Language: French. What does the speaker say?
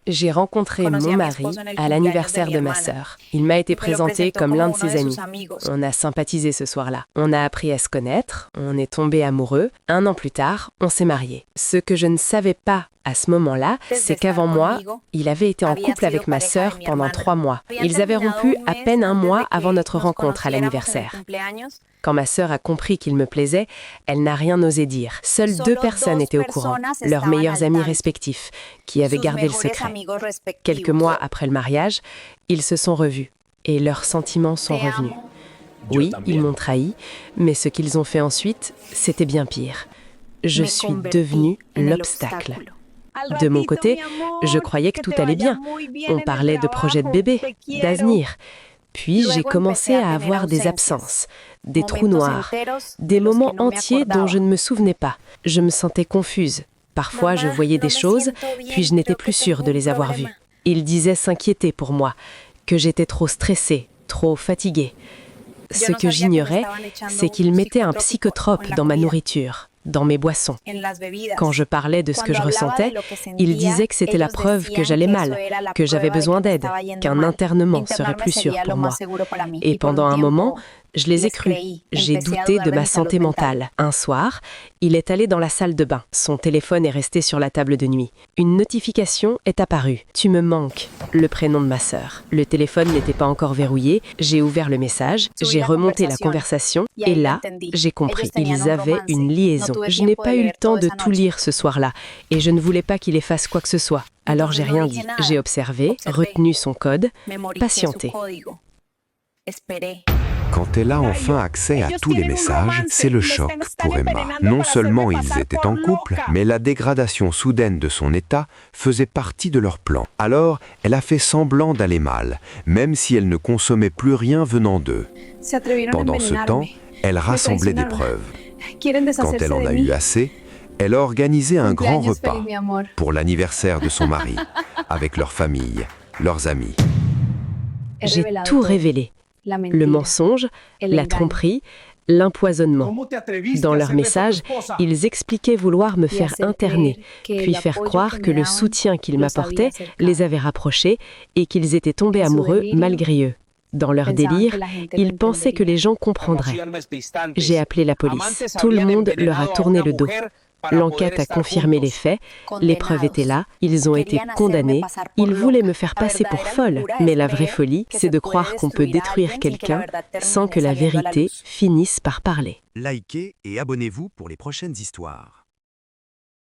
J'ai rencontré mon mari à l'anniversaire de ma sœur. Il m'a été présenté comme l'un de ses amis. On a sympathisé ce soir-là. On a appris à se connaître, on est tombés amoureux. 1 an plus tard, on s'est mariés. Ce que je ne savais pas à ce moment-là, c'est qu'avant moi, il avait été en couple avec ma sœur pendant 3 mois. Ils avaient rompu à peine 1 mois avant notre rencontre à l'anniversaire. Quand ma sœur a compris qu'il me plaisait, elle n'a rien osé dire. Seules 2 personnes étaient au courant, leurs meilleurs amis respectifs, qui avaient gardé le secret. Quelques mois après le mariage, ils se sont revus et leurs sentiments sont revenus. Oui, ils m'ont trahi, mais ce qu'ils ont fait ensuite, c'était bien pire. Je suis devenue l'obstacle. De mon côté, je croyais que tout allait bien. On parlait de projet de bébé, d'avenir. Puis j'ai commencé à avoir des absences, des trous noirs, des moments entiers dont je ne me souvenais pas. Je me sentais confuse. Parfois, je voyais des choses, puis je n'étais plus sûre de les avoir vues. Ils disaient s'inquiéter pour moi, que j'étais trop stressée, trop fatiguée. Ce que j'ignorais, c'est qu'ils mettaient un psychotrope dans ma nourriture, dans mes boissons. Quand je parlais de ce que je ressentais, ils disaient que c'était la preuve que j'allais mal, que j'avais besoin d'aide, qu'un internement serait plus sûr pour moi. Et pendant un moment, je les ai crus. J'ai douté de ma santé mentale. Un soir, il est allé dans la salle de bain. Son téléphone est resté sur la table de nuit. Une notification est apparue. « Tu me manques », le prénom de ma sœur. Le téléphone n'était pas encore verrouillé. J'ai ouvert le message, j'ai remonté la conversation et là, j'ai compris. Ils avaient une liaison. Je n'ai pas eu le temps de tout lire ce soir-là et je ne voulais pas qu'il efface quoi que ce soit. Alors j'ai rien dit. J'ai observé, retenu son code, patienté. Quand elle a enfin accès à tous les messages, c'est le choc pour Emma. Non seulement ils étaient en couple, mais la dégradation soudaine de son état faisait partie de leur plan. Alors, elle a fait semblant d'aller mal, même si elle ne consommait plus rien venant d'eux. Pendant ce temps, elle rassemblait des preuves. Quand elle en a eu assez, elle a organisé un grand repas pour l'anniversaire de son mari, avec leur famille, leurs amis. J'ai tout révélé. Le mensonge, la tromperie, l'empoisonnement. Dans leurs messages, ils expliquaient vouloir me faire interner, puis faire croire que le soutien qu'ils m'apportaient les avait rapprochés et qu'ils étaient tombés amoureux malgré eux. Dans leur délire, ils pensaient que les gens comprendraient. J'ai appelé la police. Tout le monde leur a tourné le dos. L'enquête a confirmé les faits, les preuves étaient là, ils ont été condamnés, ils voulaient me faire passer pour folle. Mais la vraie folie, c'est de croire qu'on peut détruire quelqu'un sans que la vérité finisse par parler. Likez et abonnez-vous pour les prochaines histoires.